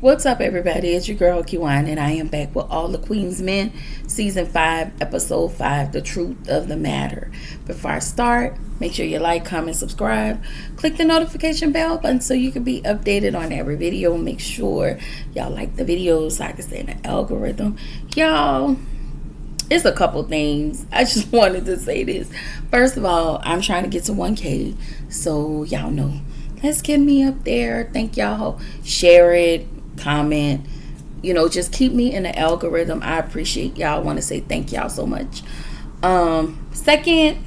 What's up, everybody? It's your girl, Kiwan, and I am back with All the Queen's Men, Season 5, Episode 5, The Truth of the Matter. Before I start, make sure you like, comment, subscribe. Click the notification bell button so you can be updated on every video. Make sure y'all like the videos so I can stay in the algorithm. Y'all, it's a couple things. I just wanted to say this. First of all, I'm trying to get to 1K, so y'all know. Let's get me up there. Thank y'all. Share it. Comment, just keep me in the algorithm. I appreciate y'all. Want to say thank y'all so much. Second,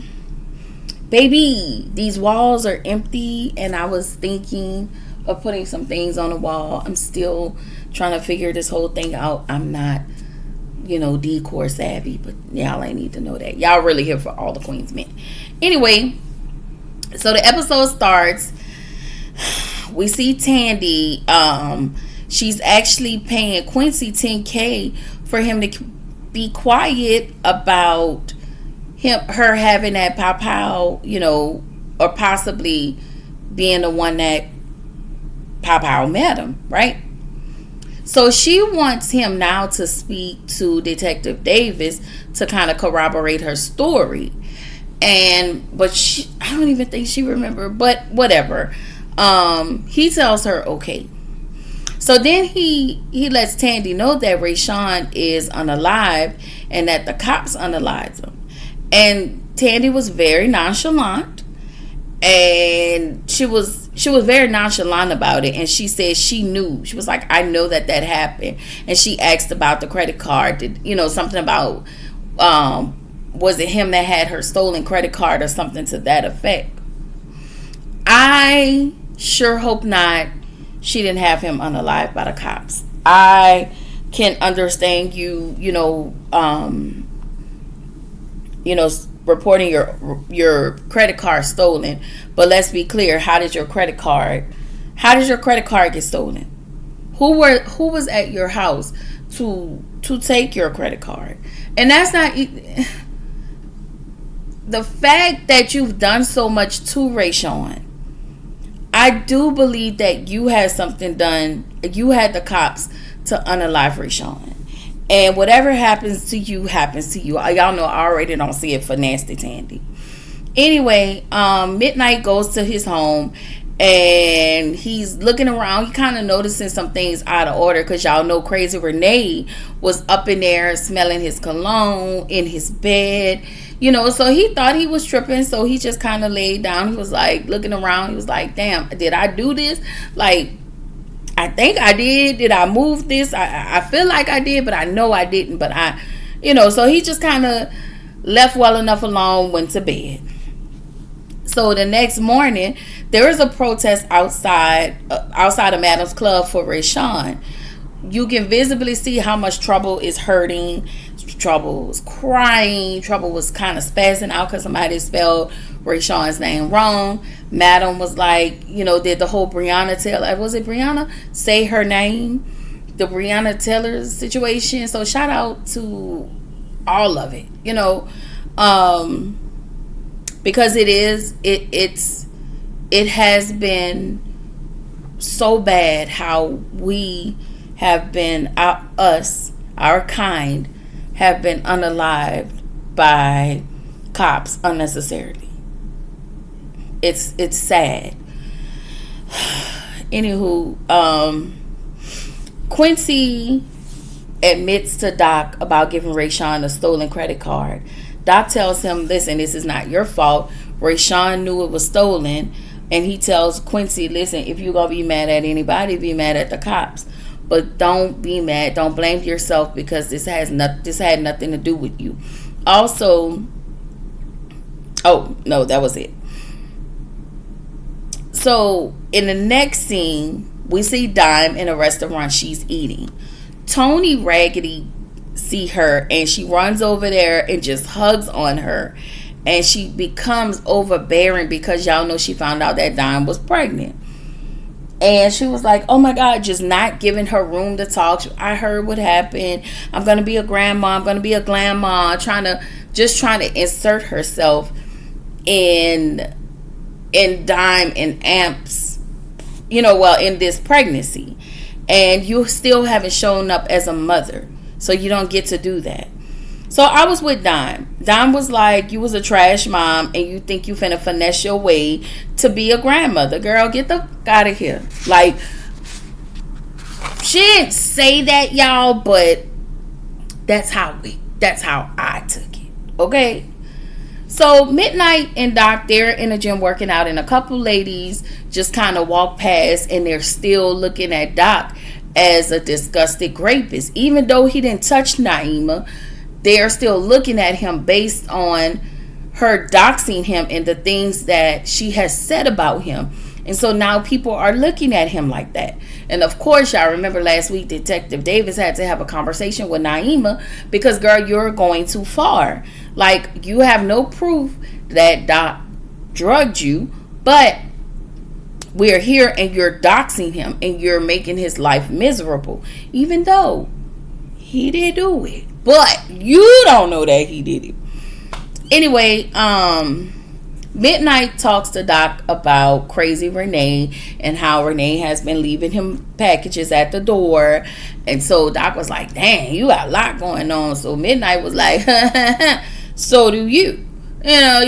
baby, these walls are empty, and I was thinking of putting some things on the wall. I'm still trying to figure this whole thing out. I'm not, decor savvy, but y'all ain't need to know that. Y'all really here for All the Queen's Men. Anyway, so the episode starts. We see Tandy. She's actually paying Quincy $10K for him to be quiet about her having that pow, or possibly being the one that pow met him, right? So she wants him now to speak to Detective Davis to kind of corroborate her story. But I don't even think she remembered, but whatever. He tells her, okay. So then he lets Tandy know that Rayshawn is unalive and that the cops unalived him. And Tandy was very nonchalant, and she was very nonchalant about it. And she said she knew. She was like, I know that happened. And she asked about the credit card. Something about was it him that had her stolen credit card or something to that effect. I sure hope not. She didn't have him unalive by the cops. I can understand reporting your credit card stolen, but let's be clear. How did your credit card get stolen? Who was at your house to take your credit card? And that's not the fact that you've done so much to Rayshawn. I do believe that you had something done. You had the cops to unalive Rayshawn. And whatever happens to you, happens to you. Y'all know I already don't see it for Nasty Tandy. Anyway, Midnight goes to his home and he's looking around. He kind of noticing some things out of order because y'all know Crazy Renee was up in there smelling his cologne in his bed. So he thought he was tripping, so he just kind of laid down. He was like looking around. He was like, damn, did I do this? Like, I think I did. Did I move this? I feel like I did, but I know I didn't. But so he just kind of left well enough alone, went to bed. So the next morning, there is a protest outside of Madam's Club for Rayshawn. You can visibly see how much Trouble is hurting. Trouble was crying. Trouble was kind of spazzing out because somebody spelled Rayshawn's name wrong. Madam was like, did the whole Breonna Taylor, was it Breonna? Say her name. The Breonna Taylor situation. So shout out to all of it, because it has been so bad how we have been, our kind, have been unalived by cops unnecessarily. It's sad. Anywho, Quincy admits to Doc about giving Rayshawn a stolen credit card. Doc tells him, listen, this is not your fault. Rayshawn knew it was stolen. And he tells Quincy, listen, if you're going to be mad at anybody, be mad at the cops. But don't be mad. Don't blame yourself because this had nothing to do with you. Also, oh, no, that was it. So, in the next scene, we see Dime in a restaurant she's eating. Tony Raggedy see her and she runs over there and just hugs on her. And she becomes overbearing because y'all know she found out that Dime was pregnant. And she was like, oh my God, just not giving her room to talk. I heard what happened. I'm going to be a grandma. I'm going to be a grandma. Trying to insert herself in Dime and Amp's, in this pregnancy. and you still haven't shown up as a mother, so you don't get to do that. So I was with Dime. Dime was like, you was a trash mom and you think you finna finesse your way to be a grandmother. Girl, get the fuck out of here. Like, she didn't say that, y'all, but that's how I took it. Okay? So Midnight and Doc, they're in the gym working out, and a couple ladies just kind of walk past, and they're still looking at Doc as a disgusted rapist. Even though he didn't touch Naima, they're still looking at him based on her doxing him and the things that she has said about him. And so now people are looking at him like that. And of course, y'all remember last week, Detective Davis had to have a conversation with Naima because, girl, you're going too far. Like, you have no proof that Doc drugged you, but we're here and you're doxing him and you're making his life miserable, even though he did do it. But you don't know that he did it. Anyway, Midnight talks to Doc about crazy Renee and how Renee has been leaving him packages at the door. And so Doc was like, dang, you got a lot going on. So Midnight was like, so do you. You know,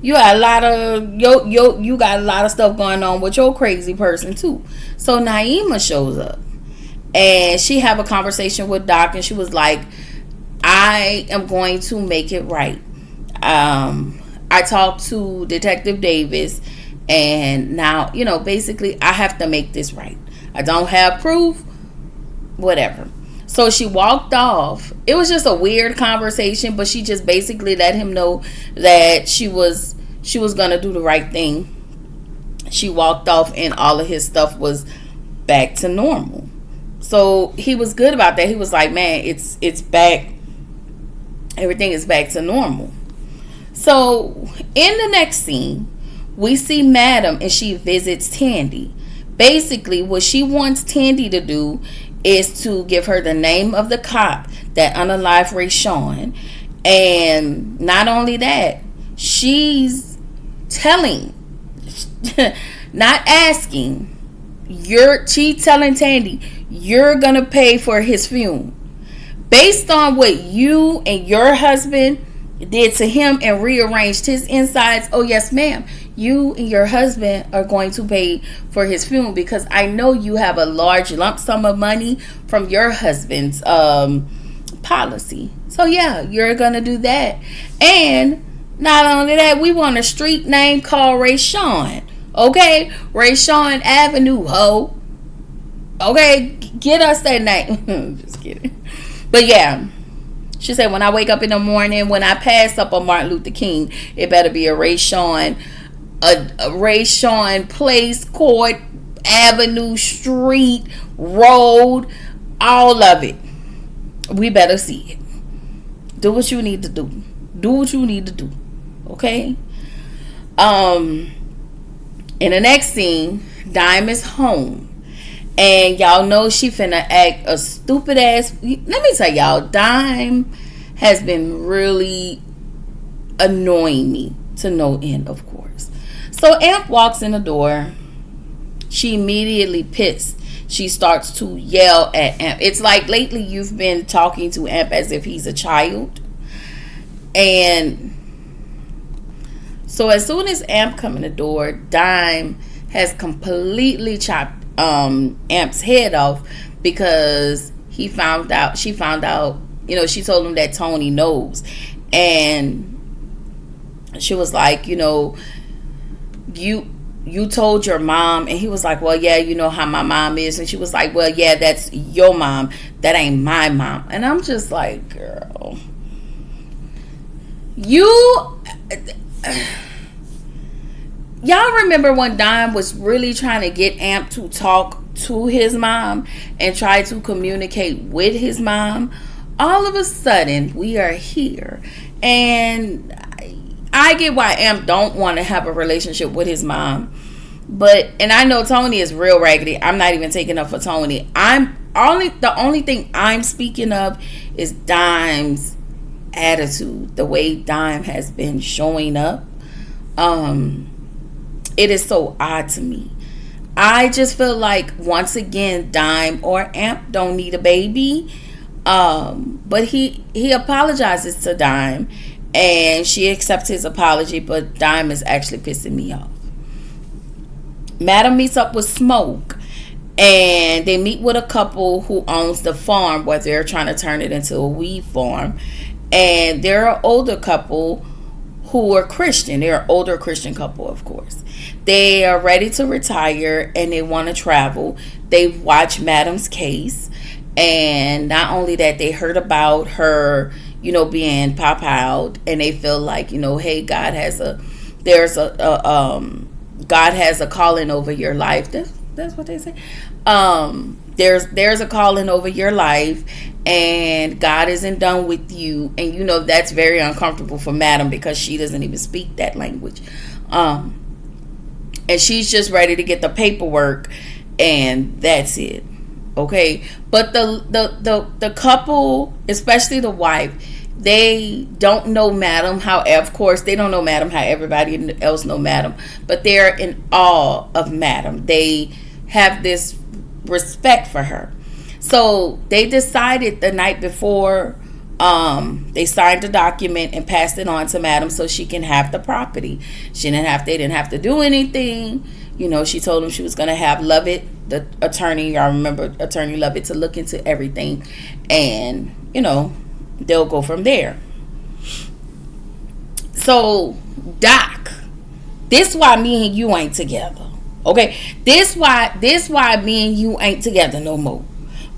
you got a lot of you got a lot of stuff going on with your crazy person too. So Naima shows up and she have a conversation with Doc, and she was like, I am going to make it right. I talked to Detective Davis, and now, you know, basically I have to make this right. I don't have proof, whatever. So she walked off. It was just a weird conversation, but she just basically let him know that she was gonna do the right thing. She walked off, and all of his stuff was back to normal. So he was good about that. He was like, man, it's back. Everything is back to normal. So in the next scene, we see Madam, and she visits Tandy. Basically, what she wants Tandy to do is to give her the name of the cop that unalived Rayshawn. And not only that, she's telling, not asking, she telling Tandy, you're gonna pay for his funeral based on what you and your husband did to him and rearranged his insides. Oh yes, ma'am, you and your husband are going to pay for his funeral because I know you have a large lump sum of money from your husband's policy. So yeah, you're gonna do that. And not only that, we want a street name called Rayshawn. Okay, Rayshawn Avenue, ho. Okay, get us that name. Just kidding. But yeah, she said, when I wake up in the morning, when I pass up on Martin Luther King, it better be a Rayshawn Place, Court, Avenue, Street, Road, all of it. We better see it. Do what you need to do. Do what you need to do. Okay? In the next scene, Dime is home. And y'all know she finna act a stupid ass. Let me tell y'all, Dime has been really annoying me to no end, of course. So Amp walks in the door. She immediately pissed. She starts to yell at Amp. It's like lately you've been talking to Amp as if he's a child. And so as soon as Amp come in the door, Dime has completely chopped Amp's head off because she found out, you know, she told him that Tony knows. And she was like, you know, you told your mom. And he was like, well, yeah, you know how my mom is. And she was like, well, yeah, that's your mom, that ain't my mom. And I'm just like, girl, y'all remember when Dime was really trying to get Amp to talk to his mom and try to communicate with his mom? All of a sudden, we are here. And I get why Amp don't want to have a relationship with his mom. And I know Tony is real raggedy. I'm not even taking up for Tony. The only thing I'm speaking of is Dime's attitude. The way Dime has been showing up. It is so odd to me. I just feel like, once again, Dime or Amp don't need a baby. But he apologizes to Dime, and she accepts his apology, but Dime is actually pissing me off. Madam meets up with Smoke, and they meet with a couple who owns the farm where they're trying to turn it into a weed farm. And they're an older couple who are Christian. They're an older Christian couple, of course. They are ready to retire, and they want to travel. They've watched Madam's case, and not only that, they heard about her, being pop out, and they feel like, hey, God has a calling over your life. That's what they say. There's a calling over your life, and God isn't done with you. And that's very uncomfortable for Madam, because she doesn't even speak that language. And she's just ready to get the paperwork, and that's it. Okay. But the couple, especially the wife, they don't know Madam how, of course, they don't know Madam how everybody else know Madam, but they're in awe of Madam. They have this respect for her. So they decided the night before, they signed the document and passed it on to Madam so she can have the property. They didn't have to do anything. She told them she was going to have Lovett, the attorney, y'all remember Attorney Lovett, to look into everything, and they'll go from there. So Doc, this why me and you ain't together. Okay, this why me and you ain't together no more,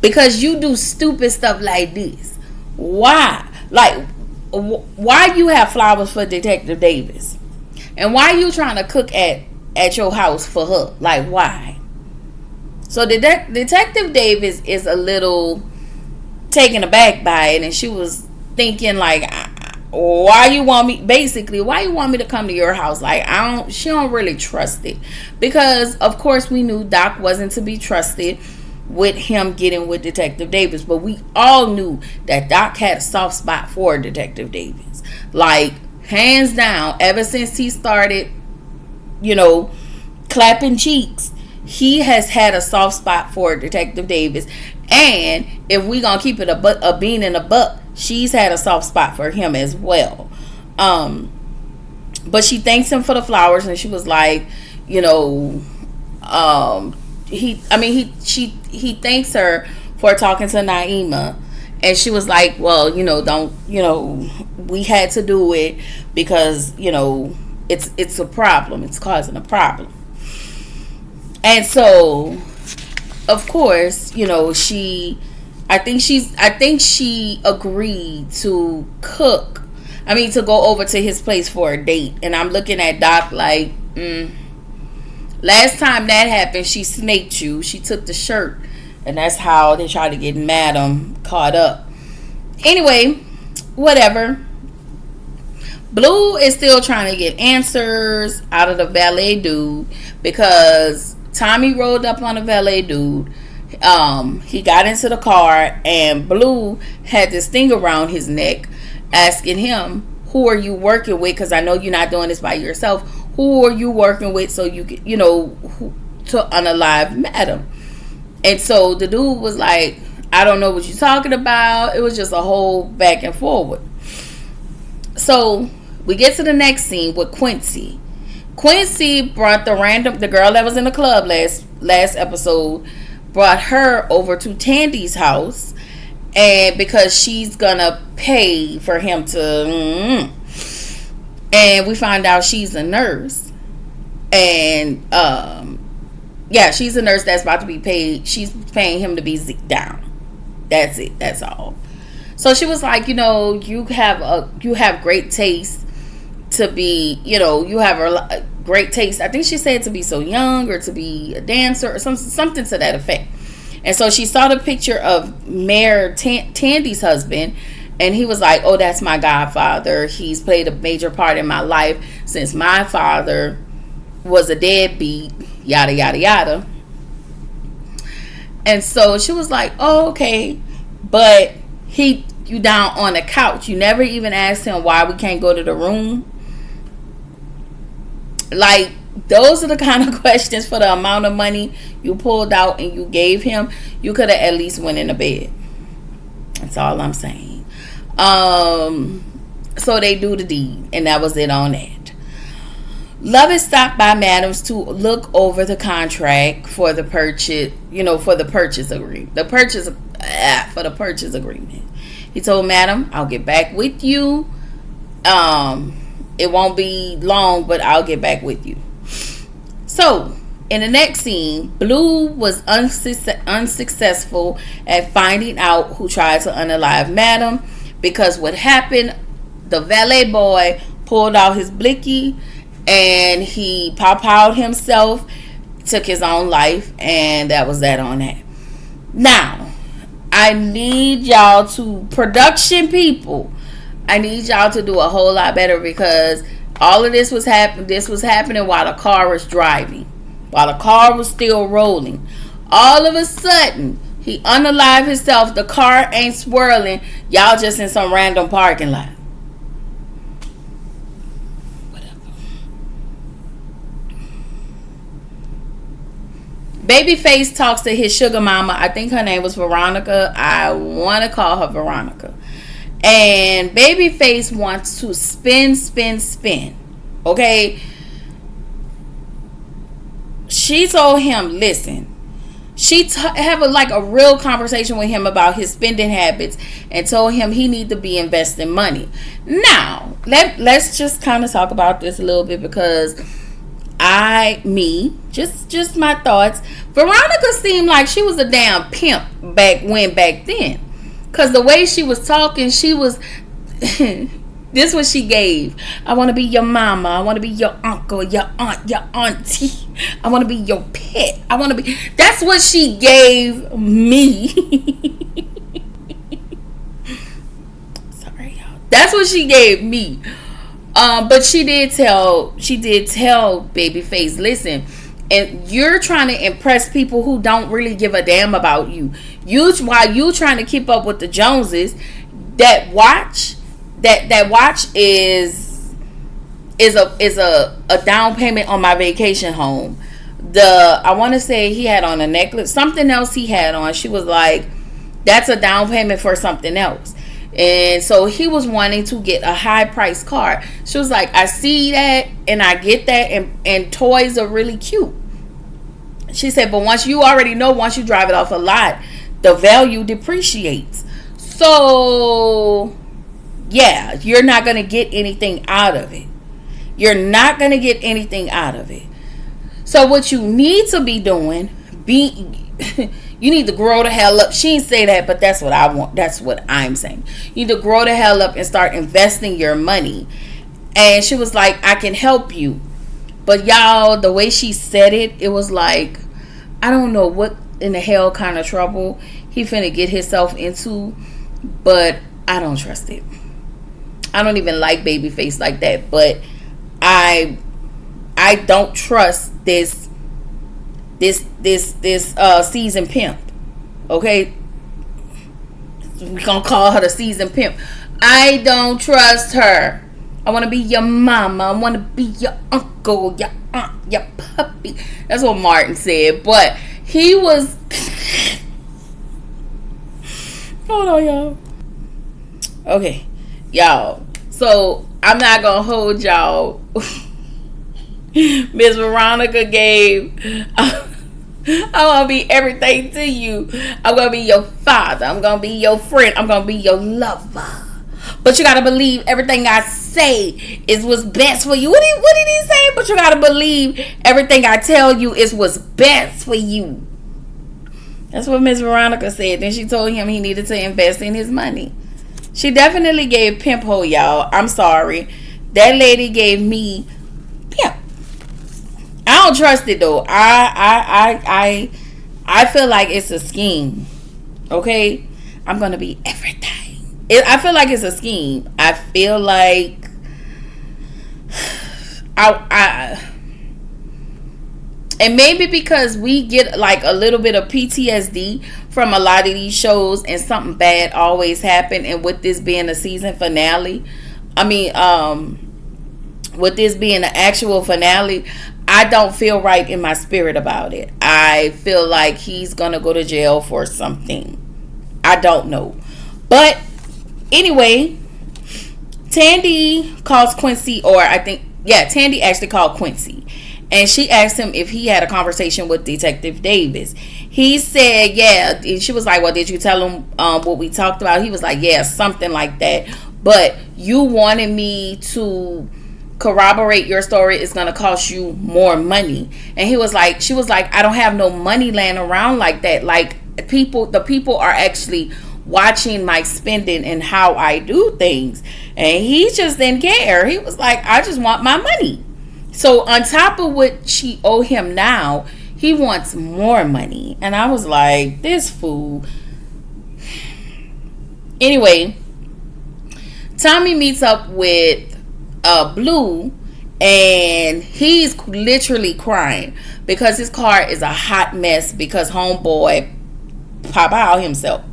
because you do stupid stuff like this. Why? Like, why you have flowers for Detective Davis, and why you trying to cook at your house for her? Like, why? So Detective Davis is a little taken aback by it, and she was thinking like, why you want me to come to your house? Like, she don't really trust it, because of course we knew Doc wasn't to be trusted with him getting with Detective Davis, but we all knew that Doc had a soft spot for Detective Davis, like, hands down. Ever since he started clapping cheeks, he has had a soft spot for Detective Davis. And if we gonna keep it a bean in a buck, she's had a soft spot for him as well. But she thanks him for the flowers, and she was like, he thanks her for talking to Naima, and she was like, well, we had to do it because it's a problem, it's causing a problem. And so, of course, I think she agreed to to go over to his place for a date. And I'm looking at Doc like, last time that happened, she snaked you. She took the shirt, and that's how they tried to get Madam caught up. Anyway, whatever. Blue is still trying to get answers out of the valet dude, because Tommy rolled up on a valet dude. He got into the car, and Blue had this thing around his neck asking him, who are you working with? Because I know you're not doing this by yourself. Who are you working with so you can, to unalive Madam? And so the dude was like, I don't know what you're talking about. It was just a whole back and forward. So we get to the next scene with Quincy. Quincy brought the girl that was in the club last episode, brought her over to Tandy's house, and because she's gonna pay for him to, and we find out she's a nurse, and she's a nurse that's about to be paid. She's paying him to be down. That's it. That's all. So she was like, you have great taste to be, you have a great taste. I think she said to be so young, or to be a dancer, or something to that effect. And so she saw the picture of Mayor Tandy's husband, and he was like, oh, that's my godfather. He's played a major part in my life since my father was a deadbeat, yada, yada, yada. And so she was like, oh, okay. But you down on the couch. You never even asked him why we can't go to the room. Like, Those are the kind of questions for the amount of money you pulled out and you gave him. You could have at least went in the bed. That's all I'm saying. So they do the deed, and that was it on that. Lovett stopped by Madams to look over the contract for the purchase, for the purchase agreement. For the purchase agreement. He told Madam, I'll get back with you. It won't be long, but I'll get back with you. So, in the next scene, Blue was unsuccessful at finding out who tried to unalive Madam, because what happened, the valet boy pulled out his blicky and he pow-powed himself, took his own life, and that was that on that. Now, I need y'all to, production people, I need y'all to do a whole lot better, because all of this was happening while the car was driving, while the car was still rolling. All of a sudden, he unalived himself. The car ain't swirling. Y'all just in some random parking lot. Whatever. Babyface talks to his sugar mama. I think her name was Veronica. I want to call her Veronica. And Babyface wants to spin. Okay? She told him, listen. She have a real conversation with him about his spending habits and told him he need to be investing money. Now, let's just kind of talk about this a little bit, because just my thoughts. Veronica seemed like she was a damn pimp back then. Because the way she was talking, she was... This what she gave. I want to be your mama. I want to be your uncle, your aunt, your auntie. I want to be your pet. I want to be... That's what she gave me. Sorry, y'all. That's what she gave me. But she did tell Babyface, listen, and you're trying to impress people who don't really give a damn about you. While you trying to keep up with the Joneses, that watch is a down payment on my vacation home. I want to say he had on a necklace, something else he had on. She was like, that's a down payment for something else. And so he was wanting to get a high price car. She was like, I see that and I get that, and toys are really cute. She said, but once you drive it off a lot, the value depreciates. So yeah, you're not going to get anything out of it. So what you need to be doing, you need to grow the hell up. She didn't say that, but that's what I want. That's what I'm saying. You need to grow the hell up and start investing your money. And she was like, I can help you. But y'all, the way she said it, it was like, I don't know what in the hell kind of trouble he finna get himself into, but I don't trust it. I don't even like Babyface like that, but I don't trust this seasoned pimp. Okay, we're gonna call her the seasoned pimp. I don't trust her. I want to be your mama. I want to be your uncle, your aunt, your puppy. That's what Martin said, but he was. Hold on, y'all. Okay, y'all. So I'm not gonna hold y'all. Miss Veronica gave. I'm gonna be everything to you. I'm gonna be your father. I'm gonna be your friend. I'm gonna be your lover. But you gotta believe everything I say is what's best for you. What did he say? But you gotta believe everything I tell you is what's best for you. That's what Miss Veronica said. Then she told him he needed to invest in his money. She definitely gave pimp hoe, y'all. I'm sorry. That lady gave me pimp. I don't trust it though. I feel like it's a scheme. Okay? I'm gonna be everything. I feel like it's a scheme. I feel like and maybe because we get like a little bit of PTSD from a lot of these shows, and something bad always happen. And with this being a season finale, with this being the actual finale, I don't feel right in my spirit about it. I feel like he's gonna go to jail for something. I don't know. But anyway, Tandy calls Quincy, or I think, yeah, Tandy actually called Quincy. And she asked him if he had a conversation with Detective Davis. He said, yeah. She was like, well, did you tell him what we talked about? He was like, yeah, something like that. But you wanted me to corroborate your story. It's going to cost you more money. And he was like, she was like, I don't have no money laying around like that. Like, the people are actually watching my spending and how I do things. And he just didn't care. He was like, I just want my money. So on top of what she owed him now, he wants more money. And I was like, this fool. Anyway, Tommy meets up with Blue, and he's literally crying because his car is a hot mess because homeboy pop out himself.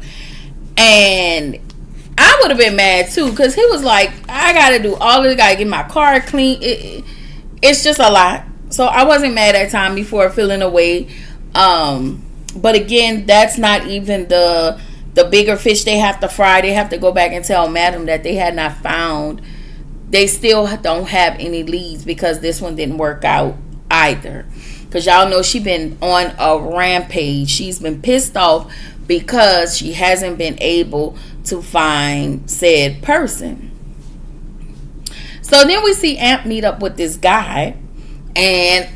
And I would have been mad too, because he was like, I gotta do all of it, gotta get my car clean. It's just a lot. So I wasn't mad at Tommy for feeling away. But again, that's not even the bigger fish they have to fry. They have to go back and tell Madam that they had not found. They still don't have any leads because this one didn't work out either. Because y'all know she been on a rampage. She's been pissed off because she hasn't been able to find said person. So then we see Amp meet up with this guy. And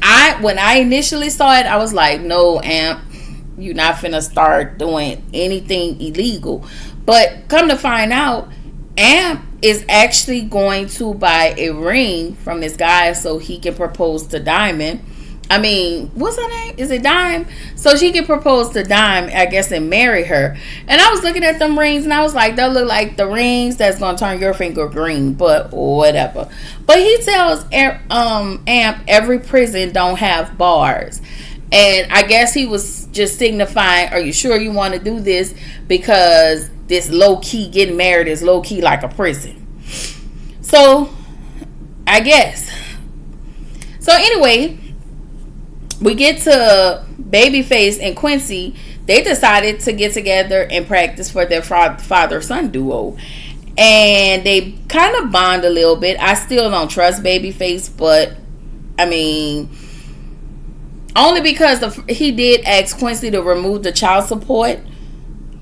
when I initially saw it, I was like, no, Amp, you're not finna start doing anything illegal. But come to find out, Amp is actually going to buy a ring from this guy so he can propose to Diamond. I mean, what's her name? Is it Dime? So she can propose to Dime, I guess, and marry her. And I was looking at them rings, and I was like, they look like the rings that's going to turn your finger green, but whatever. But he tells Amp every prison don't have bars. And I guess he was just signifying, are you sure you want to do this? Because this low-key, getting married is low-key like a prison. So, I guess. So anyway, we get to Babyface and Quincy. They decided to get together and practice for their father-son duo. And they kind of bond a little bit. I still don't trust Babyface, but I mean, only because he did ask Quincy to remove the child support.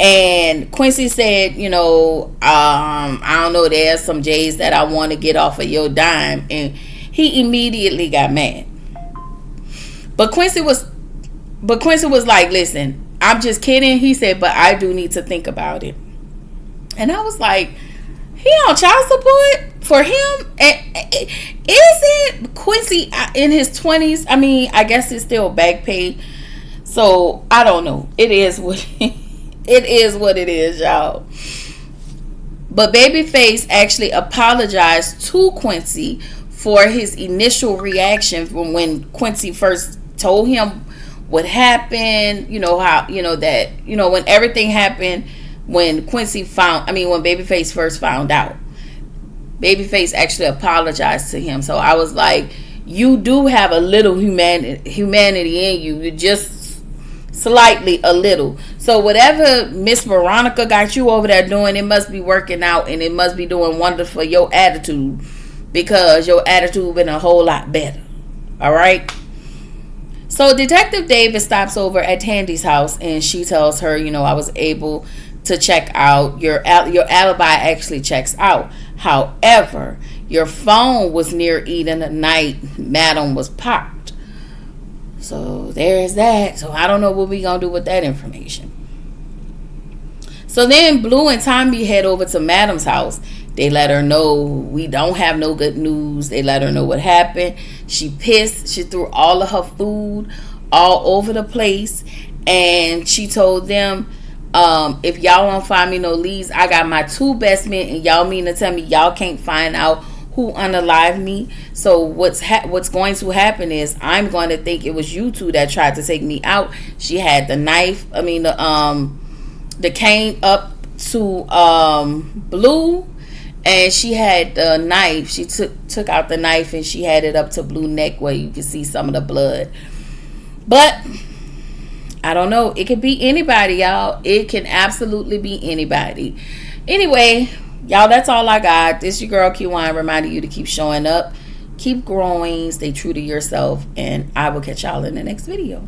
And Quincy said, you know, I don't know, there's some J's that I want to get off of your dime. And he immediately got mad. But Quincy was like, listen, I'm just kidding. He said, but I do need to think about it. And I was like, he on child support for him? Isn't Quincy in his 20s? I mean, I guess it's still back pay. So, I don't know. It is what it is, y'all. But Babyface actually apologized to Quincy for his initial reaction from when Quincy first told him what happened, you know, how, you know, that, you know, when everything happened, when Babyface first found out. Babyface actually apologized to him. So I was like, you do have a little humanity in you. You just slightly a little. So whatever Miss Veronica got you over there doing, it must be working out, and it must be doing wonders for your attitude, because your attitude been a whole lot better. All right. So Detective Davis stops over at Tandy's house, and she tells her, you know, I was able to check out your alibi actually checks out. However, your phone was near Eden the night Madam was popped. So there's that. So I don't know what we gonna do with that information. So then Blue and Tommy head over to Madam's house. They let her know we don't have no good news. They let her know what happened. She pissed. She threw all of her food all over the place. And she told them, if y'all don't find me no leads, I got my 2 best men, and y'all mean to tell me y'all can't find out who unalived me? So what's going to happen is I'm going to think it was you 2 that tried to take me out. She had the knife, the cane up to Blue. And she had the knife. She took out the knife and she had it up to Blue neck where you can see some of the blood. But I don't know. It could be anybody, y'all. It can absolutely be anybody. Anyway, y'all, that's all I got. This your girl Kiwan reminding you to keep showing up, keep growing, stay true to yourself, and I will catch y'all in the next video.